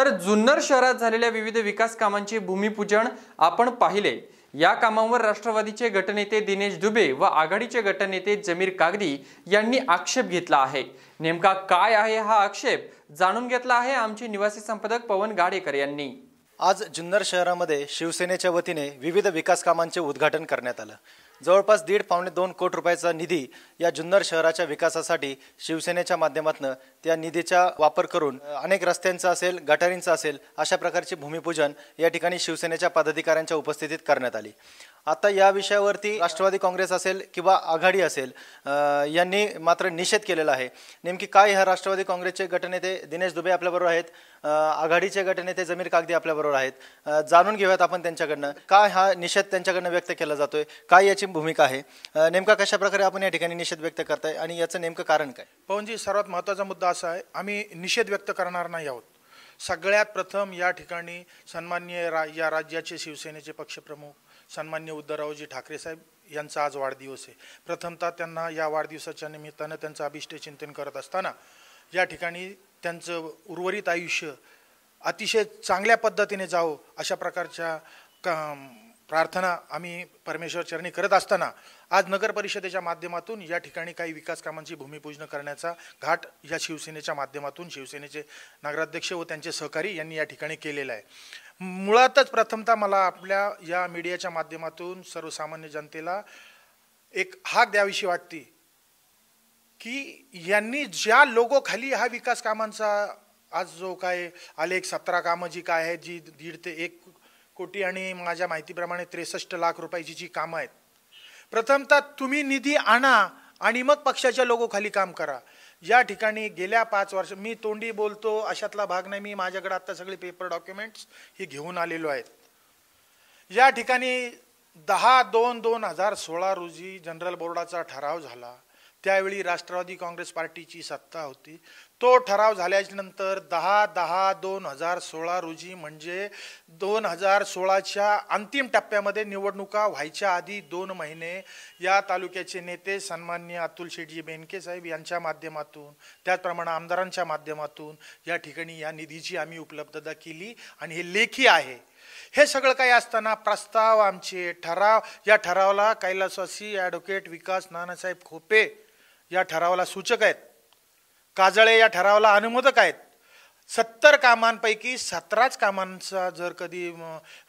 तर जुन्नर शहरात झालेल्या विविध विकास कामांचे भूमिपूजन आपण पाहिले। या कामांवर राष्ट्रवादीचे गटनेते दिनेश दुबे व आघाडीचे गटनेते जमीर कागदी यांनी आक्षेप घेतला आहे। नेमका काय आहे हा आक्षेप जाणून घेतला आहे आमचे निवासी संपादक पवन गाडेकर यांनी। आज जुन्नर शहरामध्ये शिवसेनेच्या वतीने विविध विकास कामांचे उद्घाटन करण्यात आलं। जवळपास 1.5-2 कोटी रुपयाचा निधी या जुन्नर शहराच्या विकासासाठी शिवसेनेच्या माध्यमातून त्या निधीचा वापर करून अनेक रस्त्यांचा असेल, गटारींचा असेल अशा प्रकारचे भूमिपूजन या ठिकाणी शिवसेनेच्या पदाधिकाऱ्यांच्या उपस्थितीत करण्यात आली। आता या विषयावरती राष्ट्रवादी काँग्रेस असेल किंवा आघाडी असेल यांनी मात्र निषेध केलेला आहे। नेमकी काय ह्या राष्ट्रवादी काँग्रेसचे गटनेते दिनेश दुबे आपल्याबरोबर आहेत, आघाडीचे गटनेते जमीर कागदी आपल्याबरोबर आहेत। जाणून घेऊयात आपण त्यांच्याकडनं काय हा निषेध त्यांच्याकडनं व्यक्त केला जातोय, काय याची भूमिका आहे, नेमका कशा प्रकारे आपण या ठिकाणी निषेध व्यक्त करताय आणि याचं नेमकं कारण काय। पवनजी, सर्वात महत्त्वाचा मुद्दा असा आहे, आम्ही निषेध व्यक्त करणार नाही आहोत। सगळ्यात प्रथम या ठिकाणी सन्माननीय या राज्याचे शिवसेनेचे पक्षप्रमुख सन्माननीय उद्धवरावजी ठाकरे साहेब यांचा आज वाढदिवस आहे। प्रथमतः त्यांना या वाढदिवसाच्या निमित्तानं त्यांचं अभिष्ट चिंतन करत असताना या ठिकाणी त्यांचं उर्वरित आयुष्य अतिशय चांगल्या पद्धतीने जावं अशा प्रकारच्या प्रार्थना आम्ही परमेश्वर चरणी करत असताना आज नगर परिषदेच्या माध्यमातून या ठिकाणी काही विकास कामांची भूमिपूजन करण्याचा घाट या शिवसेनेच्या माध्यमातून शिवसेनेचे नगराध्यक्ष व त्यांचे सहकारी यांनी या ठिकाणी केलेला आहे। मुळातच प्रथमतः मला आपल्या या मीडियाच्या माध्यमातून सर्वसामान्य जनतेला एक हाक द्यावीशी वाटते की यांनी ज्या लोगो खाली हा विकास कामांचा आज जो काय आलेख 17 कामं जी काय आहे, जी 1.5 ते 1 कोटी आणि माझ्या माहितीप्रमाणे 63 लाख रुपयाची जी कामं आहेत, प्रथमतः तुम्ही निधी आणा आणि मग पक्षाच्या लोगो खाली काम करा। या ठिकाणी गेल्या 5 वर्ष मी तोंडी बोलतो अशातला भाग नाही, मी माझ्याकडे आता सगळे पेपर डॉक्युमेंट्स हे घेऊन आलेलो आहेत। या ठिकाणी 10/2/2016 रोजी जनरल बोर्डाचा ठराव झाला, त्यावेळी राष्ट्रवादी काँग्रेस पार्टीची सत्ता होती। तो ठराव झाल्यानंतर 10/10/2016 रोजी म्हणजे 2016च्या अंतिम टप्प्यामध्ये निवडणुका व्हायच्या आधी 2 महिने या तालुक्याचे नेते सन्माननीय अतुल शेठजी बेनके साहेब यांच्या माध्यमातून, त्याचप्रमाणे आमदारांच्या माध्यमातून या ठिकाणी या निधीची आम्ही उपलब्धता केली आणि हे लेखी आहे। हे सगळं काही असताना प्रस्ताव आमचे ठराव, या ठरावाला कैलासवासी ॲडव्होकेट विकास नानासाहेब खोपे या ठरावाला सूचक आहेत, काजळे या ठरावाला अनुमोदक आहेत। 70 कामांपैकी 17च कामांचा जर कधी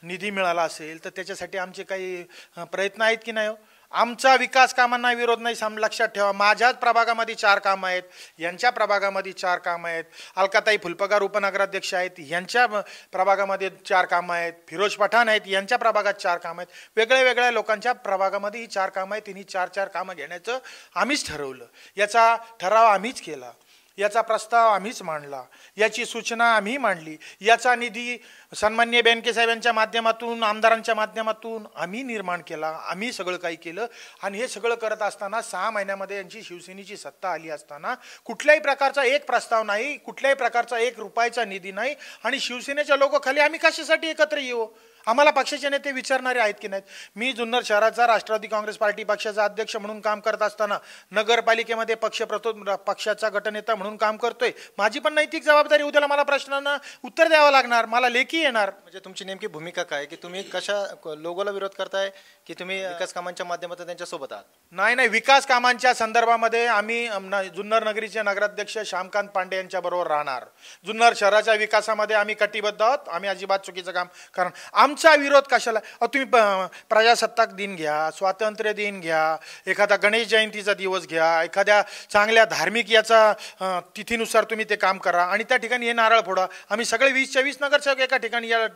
निधी मिळाला असेल तर त्याच्यासाठी आमचे काही प्रयत्न आहेत की नाही हो? आमचा विकास कामांना विरोध नाही, लक्षात ठेवा। माझ्याच प्रभागामध्ये 4 कामं आहेत, यांच्या प्रभागामध्ये 4 कामं आहेत, अलकाताई फुलपगार उपनगराध्यक्ष आहेत यांच्या प्रभागामध्ये 4 कामं आहेत, फिरोज पठाण आहेत यांच्या प्रभागात 4 कामं आहेत, वेगळ्या वेगळ्या लोकांच्या प्रभागामध्ये ही 4 कामं आहेत। तिन्ही 4 कामं घेण्याचं आम्हीच ठरवलं, याचा ठराव आम्हीच केला, याचा प्रस्ताव आम्हीच मांडला, याची सूचना आम्ही मांडली, याचा निधी सन्माननीय बेनके साहेबांच्या माध्यमातून, आमदारांच्या माध्यमातून आम्ही निर्माण केला, आम्ही सगळं काही केलं। आणि हे सगळं करत असताना 6 महिन्यामध्ये यांची शिवसेनेची सत्ता आली असताना कुठल्याही प्रकारचा एक प्रस्ताव नाही, कुठल्याही प्रकारचा 1 रुपयाचा निधी नाही आणि शिवसेनेच्या लोकांखाली आम्ही कशासाठी एकत्र येऊ? आम्हाला पक्षाचे नेते विचारणारे आहेत की नाहीत? मी जुन्नर शहराचा राष्ट्रवादी काँग्रेस पार्टी पक्षाचा अध्यक्ष म्हणून काम करत असताना नगरपालिकेमध्ये पक्षाचा गटनेता म्हणून काम करतोय। माझी पण नैतिक जबाबदारी, उद्याला मला प्रश्नांना उत्तर द्यावं लागणार, मला लेखी येणार। म्हणजे तुमची नेमकी भूमिका काय की तुम्ही कशा लोगोला विरोध करताय की तुम्ही विकास कामांच्या माध्यमातून त्यांच्या सोबत आहात? नाही, विकास कामांच्या संदर्भामध्ये आम्ही जुन्नर नगरीचे नगराध्यक्ष श्यामकांत पांडे यांच्या बरोबर राहणार। जुन्नर शहराच्या विकासामध्ये आम्ही कटिबद्ध आहोत, आम्ही अजिबात चुकीचं काम करणार। आमचा विरोध कशाला? तुम्ही प्रजासत्ताक दिन घ्या, स्वातंत्र्य दिन घ्या, एखादा गणेश जयंतीचा दिवस घ्या, एखाद्या चांगल्या धार्मिक याचा तिथीनुसार तुम्ही ते काम करा आणि त्या ठिकाणी हे नारळ फोडा। आम्ही सगळे 20च्या 20 नगरसेवक एका ठिकाणी या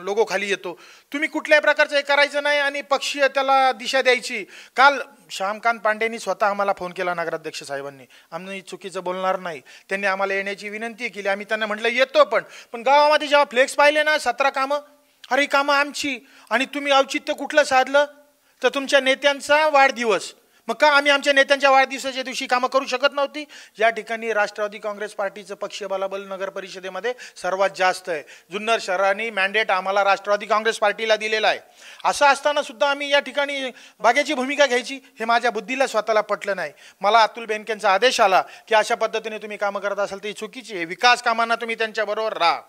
लोगो खाली येतो। तुम्ही कुठल्याही प्रकारचं हे करायचं नाही आणि पक्षीय त्याला दिशा द्यायची। काल श्यामकांत पांडेंनी स्वतः आम्हाला फोन केला, नगराध्यक्ष साहेबांनी, आम्ही चुकीचं बोलणार नाही, त्यांनी आम्हाला येण्याची विनंती केली। आम्ही त्यांना म्हटलं येतो, पण गावामध्ये जेव्हा फ्लेक्स पाहिले ना 17 कामं, अरे ही कामं आमची आणि तुम्ही औचित्य कुठलं साधलं तर तुमच्या नेत्यांचा वाढदिवस, मग का आम्ही आमच्या नेत्यांच्या वाढदिवसाच्या दिवशी कामं करू शकत नव्हती? या ठिकाणी राष्ट्रवादी काँग्रेस पार्टीचं पक्षीय बलाबल नगर परिषदेमध्ये सर्वात जास्त आहे. जुन्नर शहराने मॅन्डेट आम्हाला राष्ट्रवादी काँग्रेस पार्टीला दिलेला आहे. असं असताना सुद्धा आम्ही या ठिकाणी बाग्याची भूमिका घ्यायची हे माझ्या बुद्धीला स्वतःला पटलं नाही. मला अतुल बेनकेंचा आदेश आला की अशा पद्धतीने तुम्ही कामं करत असाल तर ही चुकीची आहे, विकास कामांना तुम्ही त्यांच्याबरोबर राहा.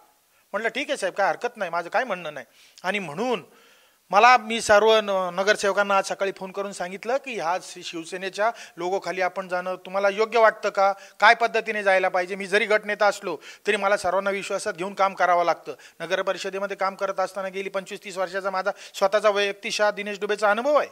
म्हटलं ठीक आहे साहेब, काय हरकत नाही, माझं काय म्हणणं नाही. आणि म्हणून मी सर्व नगरसेवकांना आज सकाळी फोन करून सांगितलं की ह्या शिवसेनेच्या लोगोखाली आपण जाणं तुम्हाला योग्य वाटतं का, काय पद्धतीने जायला पाहिजे. मी जरी गटनेता असलो तरी मला सर्वांना विश्वासात घेऊन काम करावं लागतं. नगर परिषदेमध्ये काम करत असताना गेली 25-30 वर्षाचा माझा स्वतःचा वैयक्तिक दिनेश दुबेचा अनुभव आहे.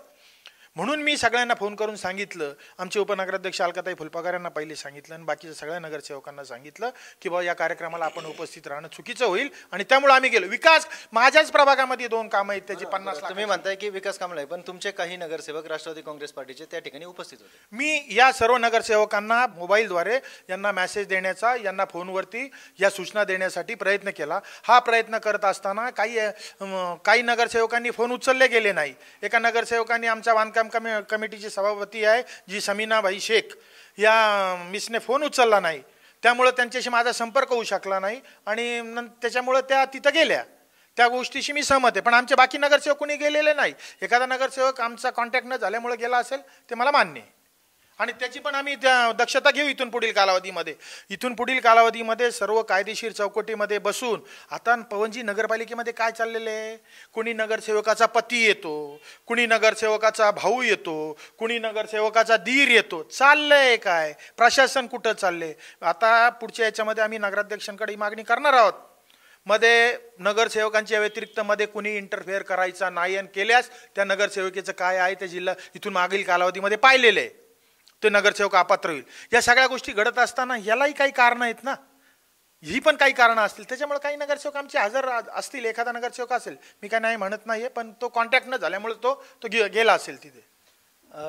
म्हणून मी सगळ्यांना फोन करून सांगितलं, आमचे उपनगराध्यक्ष अलकाताई फुलपाकर यांना पहिले सांगितलं आणि बाकीच्या सगळ्या नगरसेवकांना सांगितलं की बाबा या कार्यक्रमाला आपण उपस्थित राहणं चुकीचं होईल. आणि त्यामुळे आम्ही गेलो. विकास माझ्याच प्रभागामध्ये 2 कामं आहेत, त्याची 50 लाख. तुम्ही म्हणताय की विकास कामं नाही, पण तुमचे काही नगरसेवक राष्ट्रवादी काँग्रेस पार्टीचे त्या ठिकाणी उपस्थित होते. मी या सर्व नगरसेवकांना मोबाईलद्वारे यांना मेसेज देण्याचा, यांना फोनवरती या सूचना देण्यासाठी प्रयत्न केला. हा प्रयत्न करत असताना काही नगरसेवकांनी फोन उचलले गेले नाही. एका नगरसेवकांनी आमच्या बांधकाम कमिटीची सभापती आहे जी समीनाबाई शेख, या मिसने फोन उचलला नाही. त्यामुळे त्यांच्याशी माझा संपर्क होऊ शकला नाही आणि त्याच्यामुळे त्या तिथं गेल्या. त्या गोष्टीशी मी सहमत आहे. पण आमचे बाकी नगरसेवक कोणी गेलेले नाही. एखादा नगरसेवक आमचा कॉन्टॅक्ट न झाल्यामुळे गेला असेल ते मला मान्य आहे आणि त्याची पण आम्ही दक्षता घेऊ इथून पुढील कालावधीमध्ये. इथून पुढील कालावधीमध्ये सर्व कायदेशीर चौकटीमध्ये बसून. आता पवनजी नगरपालिकेमध्ये काय चाललेलं आहे, कुणी नगरसेवकाचा पती येतो, कुणी नगरसेवकाचा भाऊ येतो, कुणी नगरसेवकाचा दीर येतो. चाललंय काय, प्रशासन कुठं चाललंय. आता पुढच्या याच्यामध्ये आम्ही नगराध्यक्षांकडे ही मागणी करणार आहोत. मध्ये नगरसेवकांच्या व्यतिरिक्त मध्ये कुणी इंटरफेअर करायचा नाही आणि केल्यास त्या नगरसेवकेचं काय आहे ते जिल्हा इथून मागील कालावधीमध्ये पाहिलेलं आहे. ते नगरसेवक अपात्र होईल. या सगळ्या गोष्टी घडत असताना यालाही काही कारणं आहेत ना, ही पण काही कारणं असतील. त्याच्यामुळे काही नगरसेवक आमचे हजर असतील, एखादा नगरसेवक असेल, मी काय नाही म्हणत नाहीये, पण तो कॉन्टॅक्ट न झाल्यामुळे तो गेला असेल तिथे.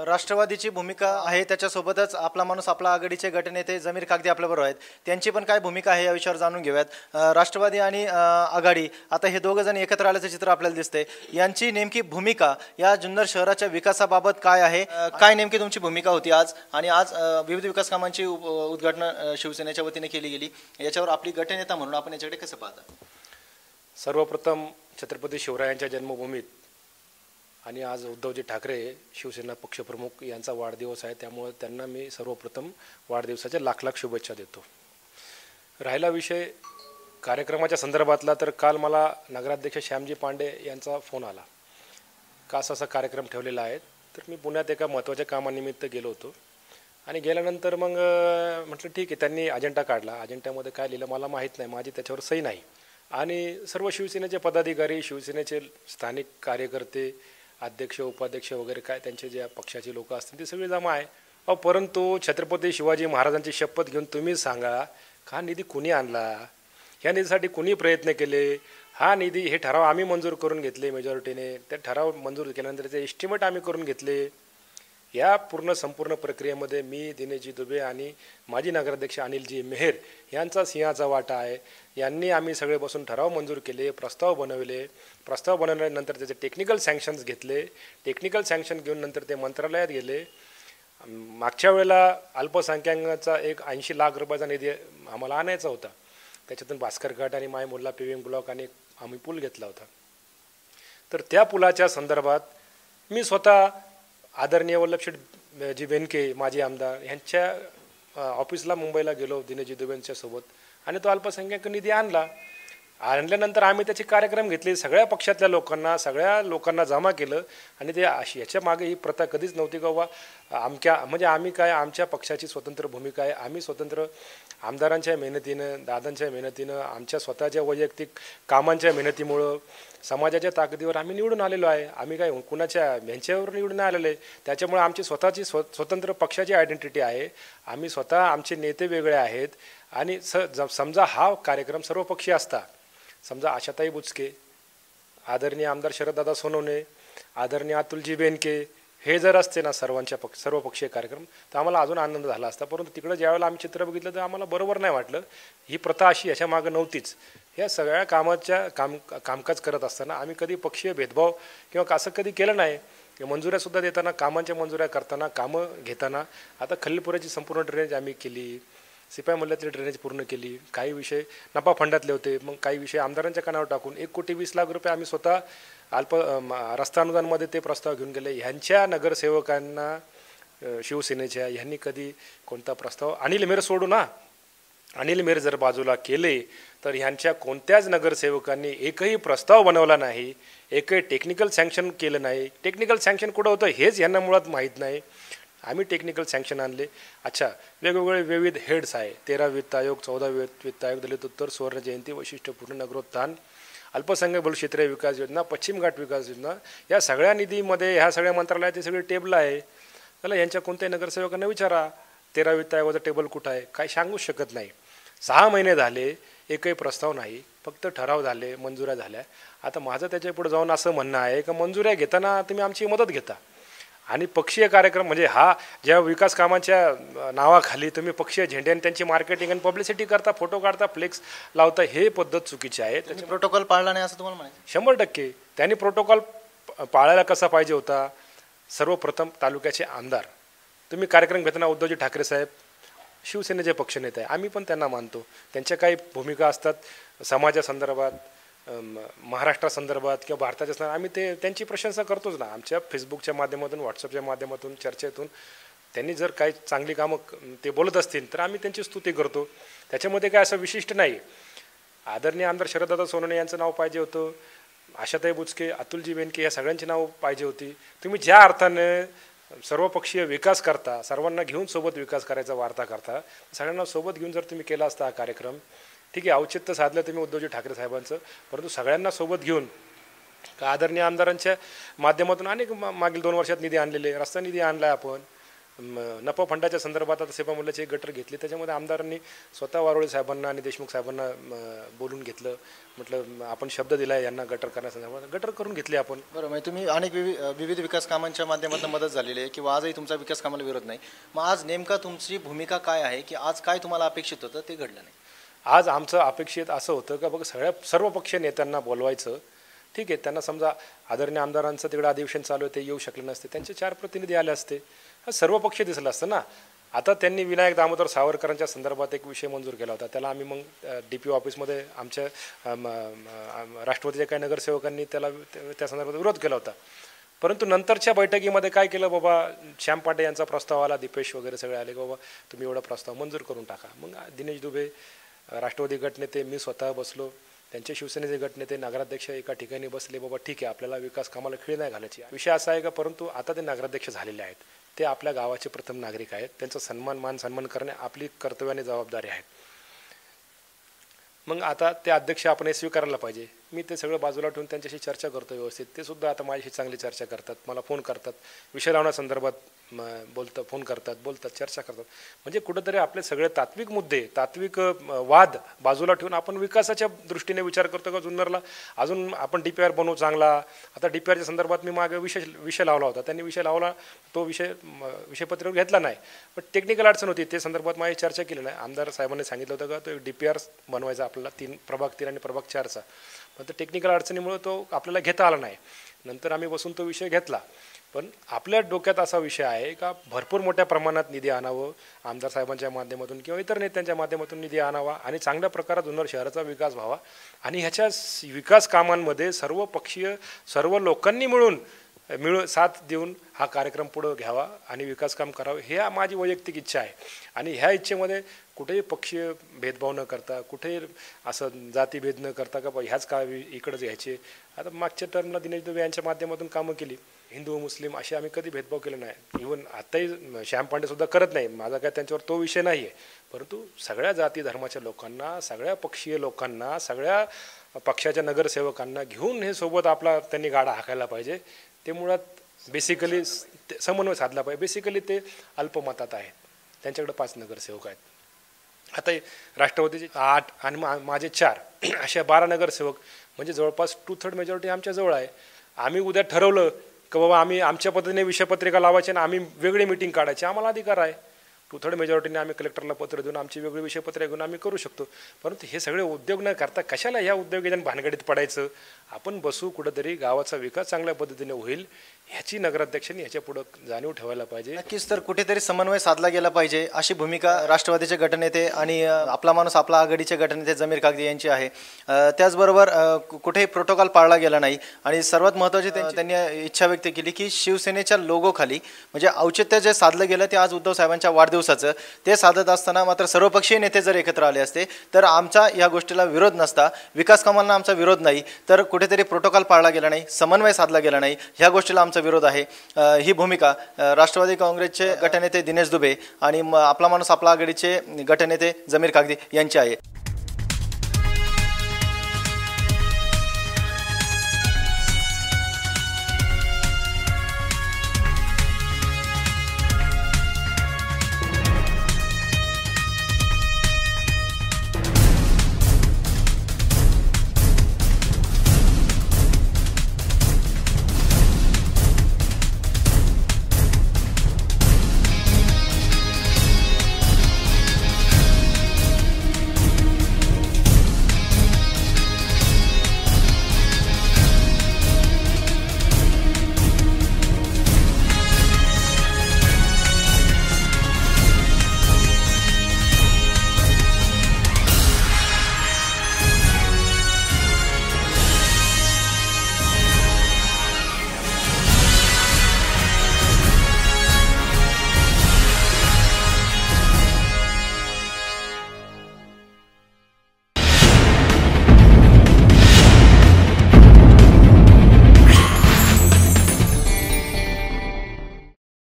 राष्ट्रवादीची भूमिका आहे, त्याच्यासोबतच आपला माणूस आपला आघाडीचे गटनेते जमीर कागदी आपल्याबरोबर आहेत. त्यांची पण काय भूमिका आहे या विषयावर जाणून घेऊयात. राष्ट्रवादी आणि आघाडी आता हे दोघं जण एकत्र आल्याचं चित्र आपल्याला दिसतंय. यांची नेमकी भूमिका या जुन्नर शहराच्या विकासाबाबत काय आहे, काय नेमकी तुमची भूमिका होती आज, आणि आज विविध विकास कामांची उद्घाटन शिवसेनेच्या वतीने केली गेली, याच्यावर आपली गटनेता म्हणून आपण याच्याकडे कसं पाहता? सर्वप्रथम छत्रपती शिवरायांच्या जन्मभूमीत आणि आज उद्धवजी ठाकरे शिवसेना पक्षप्रमुख यांचा वाढदिवस आहे, त्यामुळे त्यांना मी सर्वप्रथम वाढदिवसाच्या लाख लाख शुभेच्छा देतो. राहिला विषय कार्यक्रमाच्या संदर्भातला, तर काल मला नगराध्यक्ष श्यामजी पांडे यांचा फोन आला का असा कार्यक्रम ठेवलेला आहे. तर मी पुण्यात एका महत्त्वाच्या कामानिमित्त गेलो होतो आणि गेल्यानंतर मग म्हटलं ठीक आहे. त्यांनी अजेंडा काढला. अजेंड्यामध्ये काय लिहिलं मला माहीत नाही, माझी त्याच्यावर सही नाही. आणि सर्व शिवसेनेचे पदाधिकारी, शिवसेनेचे स्थानिक कार्यकर्ते, अध्यक्ष उपाध्यक्ष वगैरे काय त्यांचे जे पक्षाचे लोक असतील ते सगळे जमा आहे. परंतु छत्रपती शिवाजी महाराजांची शपथ घेऊन तुम्ही सांगा, हा निधी कुणी आणला, ह्या निधीसाठी कुणी प्रयत्न केले, हा निधी हे ठराव आम्ही मंजूर करून घेतले मेजॉरिटीने, ते ठराव मंजूर केल्यानंतर ते एस्टिमेट आम्ही करून घेतले. या संपूर्ण प्रक्रियेमध्ये मी, दिनेशजी दुबे आणि माजी नगराध्यक्ष अनिलजी मेहर यांचा सिंहाचा वाटा आहे. यांनी आम्ही सगळे बसून ठराव मंजूर केले, प्रस्ताव बनवले. प्रस्ताव बनवल्यानंतर त्याचे टेक्निकल सँक्शन्स घेतले. टेक्निकल सँक्शन घेऊन नंतर ते मंत्रालयात गेले. मागच्या वेळेला अल्पसंख्याकांचा एक 80 लाख रुपयाचा निधी आम्हाला आणायचा होता. त्याच्यातून भास्कर घाट आणि माय मुल्ला पेविंग ब्लॉक आणि आम्ही पूल घेतला होता. तर त्या पुलाच्या संदर्भात मी स्वतः आदरणीय वल्लभशेठ बेनके माजी आमदार यांच्या ऑफिसला मुंबईला गेलो दिनेशजी दुबेंच्या सोबत आणि तो अल्पसंख्याक निधी आणल्यानंतर आम्ही त्याचे कार्यक्रम घेतले. सगळ्या पक्षातल्या सगळ्या लोकांना जमा केलं आणि ते याच्या मागे ही प्रथा कधीच नव्हती का बाबा म्हणजे आम्ही काय, आमच्या पक्षाची स्वतंत्र भूमिका आहे. आम्ही स्वतंत्र आमदारांच्या मेहनतीनं, दादांच्या मेहनतीनं, आमच्या स्वतःच्या वैयक्तिक कामांच्या मेहनतीमुळं, समाजाच्या ताकदीवर आम्ही निवडून आलेलो आहे. आम्ही काय कुणाच्या यांच्यावर निवडून आलेलो आहे. त्याच्यामुळे आमची स्वतःची स्वतंत्र पक्षाची आयडेंटिटी आहे. आम्ही स्वतः, आमचे नेते वेगळे आहेत. आणि समजा हा कार्यक्रम सर्वपक्षीय असता, समजा आशाताई बुचके, आदरणीय आमदार शरददादा सोनवणे, आदरणीय अतुलजी बेनके हे जर असते ना सर्वपक्षीय कार्यक्रम, तर आम्हाला अजून आनंद झाला असता. परंतु तिकडं ज्यावेळेला आम्ही चित्र बघितलं तर आम्हाला बरोबर नाही वाटलं. ही प्रथा अशी याच्या मागं नव्हतीच. या सगळ्या कामाच्या कामकाज करत असताना आम्ही कधी पक्षीय भेदभाव किंवा असं कधी केलं नाही. मंजुऱ्यासुद्धा देताना, कामांच्या मंजुऱ्या करताना, कामं घेताना आता खलीलपुराची संपूर्ण ड्रेनेज आम्ही केली, सिपाई मल्ल्यातली ड्रेनेज पूर्ण केली, काही विषय नफा फंडातले होते, मग काही विषय आमदारांच्या कानावर टाकून 1,20,00,000 रुपये आम्ही स्वतः रस्ता अनुदानमध्ये ते प्रस्ताव घेऊन गेले. ह्यांच्या नगरसेवकांना शिवसेनेच्या ह्यांनी कधी कोणता प्रस्ताव, अनिल मेहर सोडू ना, अनिल मेहर जर बाजूला केले तर ह्यांच्या कोणत्याच नगरसेवकांनी एकही प्रस्ताव बनवला नाही, एकही टेक्निकल सँक्शन केलं नाही. टेक्निकल सँक्शन कुठं होतं हेच यांना मुळात माहीत नाही. आम्ही टेक्निकल सँक्शन आणले. अच्छा, वेगवेगळे विविध हेड्स आहे, 13 वित्त आयोग, 14 वित्त आयोग, दलित उत्तर, सुवर्ण जयंती, वैशिष्ट्यपूर्ण नगरोत्थान, अल्पसंख्याक बहुक्षेत्रीय विकास योजना, पश्चिम घाट विकास योजना, या सगळ्या निधीमध्ये ह्या सगळ्या मंत्रालयाचे सगळे टेबल आहे. त्याला यांच्या कोणत्याही नगरसेवकांना विचारा 13 वित्त आयोगाचं टेबल कुठं आहे, काही सांगूच शकत नाही. 6 महिने झाले, एकही प्रस्ताव नाही, फक्त ठराव झाले, मंजुऱ्या झाल्या. आता माझं त्याच्या पुढे जाऊन असं म्हणणं आहे की मंजुऱ्या घेताना तुम्ही आमची मदत घेता आणि पक्षीय कार्यक्रम म्हणजे हा ज्या विकास कामांच्या नावाखाली तुम्ही पक्षीय झेंडे आणि त्यांची मार्केटिंग आणि पब्लिसिटी करता, फोटो काढता, फ्लेक्स लावता, हे पद्धत चुकीची आहे. त्याचे प्रोटोकॉल पाळला नाही असं तुम्हाला म्हणायचं? 100% त्यांनी प्रोटोकॉल पाळायला कसा पाहिजे होता. सर्वप्रथम तालुक्याचे आमदार, तुम्ही कार्यक्रम घेताना उद्धवजी ठाकरे साहेब शिवसेनेचे पक्षनेते आहे, आम्ही पण त्यांना मानतो, त्यांच्या काही भूमिका असतात समाजासंदर्भात, महाराष्ट्रासंदर्भात किंवा भारताच्या संदर्भात, आम्ही त्यांची प्रशंसा करतोच ना. आमच्या फेसबुकच्या माध्यमातून, व्हॉट्सअपच्या माध्यमातून, चर्चेतून त्यांनी जर काही चांगली कामं ते बोलत असतील तर आम्ही त्यांची स्तुती करतो. त्याच्यामध्ये काय असं विशिष्ट नाही. आदरणीय आमदार शरददादा सोनवणे यांचं नाव पाहिजे होतं, आशाताई बुचके, अतुलजी बेनके, या सगळ्यांची नाव पाहिजे होती. तुम्ही ज्या अर्थाने सर्वपक्षीय विकास करता, सर्वांना घेऊन सोबत विकास करायचा वार्ता करता, सगळ्यांना सोबत घेऊन जर तुम्ही केला असता हा कार्यक्रम, ठीक आहे, औचित्य साधलं तुम्ही उद्धवजी ठाकरे साहेबांचं, परंतु सगळ्यांना सोबत घेऊन आदरणीय आमदारांच्या माध्यमातून अनेक मागील 2 वर्षात निधी आणलेले, रस्ता निधी आणला आपण, नफा फंडाच्या संदर्भात आता सिपाई मल्ल्याची एक गटर घेतली, त्याच्यामध्ये आमदारांनी स्वतः वारोळे साहेबांना आणि देशमुख साहेबांना बोलून घेतलं, म्हटलं आपण शब्द दिला यांना गटर करण्यासंदर्भात, गटर करून घेतली आपण. बरं, म्हणजे तुम्ही अनेक विविध विकास कामांच्या माध्यमातून मदत झालेली आहे किंवा आजही तुमचा विकास कामाला विरोध नाही. मग आज नेमका तुमची भूमिका काय आहे की आज काय तुम्हाला अपेक्षित होतं ते घडलं नाही? आज आमचं अपेक्षित असं होतं का बघा, सर्व पक्षीय नेत्यांना बोलवायचं, ठीक आहे, त्यांना समजा आदरणीय आमदारांचं तिकडे अधिवेशन चालू आहे ते येऊ शकले नसते, त्यांचे 4 प्रतिनिधी आले असते, सर्व पक्ष दिसलं असतं ना. आता त्यांनी विनायक दामोदर सावरकरांच्या संदर्भात एक विषय मंजूर केला होता, त्याला आम्ही मग DPO ऑफिसमध्ये आमच्या राष्ट्रवादीच्या काही नगरसेवकांनी त्याला त्या संदर्भात विरोध केला होता. परंतु नंतरच्या बैठकीमध्ये काय केलं, बाबा श्याम पांडे यांचा प्रस्ताव आला, दीपेश वगैरे सगळे आले, बाबा तुम्ही एवढा प्रस्ताव मंजूर करून टाका. मग दिनेश दुबे राष्ट्रवादी गटनेते, मी स्वतः बसलो, त्यांचे शिवसेनेचे गटनेते, नगराध्यक्ष एका ठिकाणी बसले, बाबा ठीक आहे आपल्याला विकास कामाला खीळ नाही घालायची. विषय असा आहे का, परंतु आता ते नगराध्यक्ष झालेले आहेत, ते आपल्या गावाचे प्रथम नागरिक आहेत, त्यांचा मान सन्मान करणे आपली कर्तव्याने जबाबदारी आहे. मग आता ते अध्यक्ष आपण हे स्वीकारायला पाहिजे. मी ते सगळं बाजूला ठेवून त्यांच्याशी चर्चा करतो व्यवस्थित, ते सुद्धा आता माझ्याशी चांगली चर्चा करतात, मला फोन करतात, विषय लावण्यासंदर्भात बोलतात, फोन करतात, बोलतात, चर्चा करतात. म्हणजे कुठंतरी आपले सगळे तात्विक मुद्दे, तात्विक वाद बाजूला ठेवून आपण विकासाच्या दृष्टीने विचार करतो का जुन्नरला अजून आपण DPR बनवू चांगला. आता DPRच्या संदर्भात मी मागे विषय लावला होता, त्यांनी विषय लावला, तो विषयपत्रावर घेतला नाही, पण टेक्निकल अडचण होती, ते संदर्भात माझी चर्चा केली नाही. आमदार साहेबांनी सांगितलं होतं का तो DPR बनवायचा आपल्याला प्रभाग 3 आणि प्रभाग 4चा, पण तो टेक्निकल अडचणीमुळे तो आपल्याला घेता आला नाही. नंतर आम्ही बसून तो विषय घेतला. पण आपल्या डोक्यात असा विषय आहे का भरपूर मोठ्या प्रमाणात निधी आणावं, आमदार साहेबांच्या माध्यमातून किंवा इतर नेत्यांच्या माध्यमातून निधी आणावा आणि चांगल्या प्रकारात जुन्नर शहराचा विकास व्हावा आणि ह्याच्या विकास कामांमध्ये सर्व पक्षीय सर्व लोकांनी मिळून साथ देऊन हा कार्यक्रम पुढे घ्यावा आणि विकास काम करावं, ही माझी वैयक्तिक इच्छा आहे. आणि ह्या इच्छेमध्ये कुठेही पक्षीय भेदभाव न करता, कुठेही असं जातीभेद न करता का ह्याच का इकडंच घ्यायचे. आता मागच्या टर्मला दिनेश दुबे यांच्या माध्यमातून कामं केली, हिंदू मुस्लिम असे आम्ही कधी भेदभाव केले नाही. इव्हन आत्ताही श्याम पांडे सुद्धा करत नाही, माझा काय त्यांच्यावर तो विषय नाही आहे. परंतु सगळ्या जाती धर्माच्या लोकांना, सगळ्या पक्षीय लोकांना, सगळ्या पक्षाच्या नगरसेवकांना घेऊन हे सोबत आपला त्यांनी गाडा हाकायला पाहिजे. ते मुळात बेसिकली समन्वय साधला पाहिजे. बेसिकली ते अल्पमतात आहेत, त्यांच्याकडे 5 नगरसेवक आहेत. आता राष्ट्रवादीचे 8 आणि माझे 4 अशा 12 नगरसेवक, म्हणजे जवळपास 2/3 मेजॉरिटी आमच्या जवळ आहे. आम्ही उद्या ठरवलं की बाबा आम्ही आमच्या पद्धतीने विषयपत्रिका लावायची आणि आम्ही वेगळी मिटिंग काढायची, आम्हाला अधिकार आहे. टू थर्ड मेजॉरिटीने आम्ही कलेक्टरला पत्र देऊन आमची वेगळी विषयपत्र घेऊन आम्ही करू शकतो. परंतु हे सगळे उद्योग न करता कशाला ह्या उद्योगाच्या भानगडीत पडायचं. आपण बसू कुठंतरी गावाचा विकास चांगल्या पद्धतीने होईल ह्याची नगराध्यक्षांनी ह्याच्या पुढे जाणीव ठेवायला पाहिजे. नक्कीच तर कुठेतरी समन्वय साधला गेला पाहिजे अशी भूमिका राष्ट्रवादीचे गटनेते आणि आपला माणूस आपला आघाडीचे गटनेते जमीर कागदी यांची आहे. त्याचबरोबर कुठेही प्रोटोकॉल पाळला गेला नाही आणि सर्वात महत्त्वाचे त्यांनी इच्छा व्यक्त केली की शिवसेनेच्या लोगो खाली म्हणजे औचित्य जे साधलं गेलं ते आज उद्धव साहेबांच्या वाढदिवसाचं ते साधत असताना मात्र सर्वपक्षीय नेते जर एकत्र आले असते तर आमचा या गोष्टीला विरोध नसता. विकास कामांना आमचा विरोध नाही तर कुठेतरी प्रोटोकॉल पाळला गेला नाही समन्वय साधला गेला नाही ह्या गोष्टीला आमचा विरोध आहे. ही भूमिका राष्ट्रवादी काँग्रेसचे गटनेते दिनेश दुबे आणि आपला माणूस आपला आघाडीचे गटनेते जमीर कागदी यांची आहे.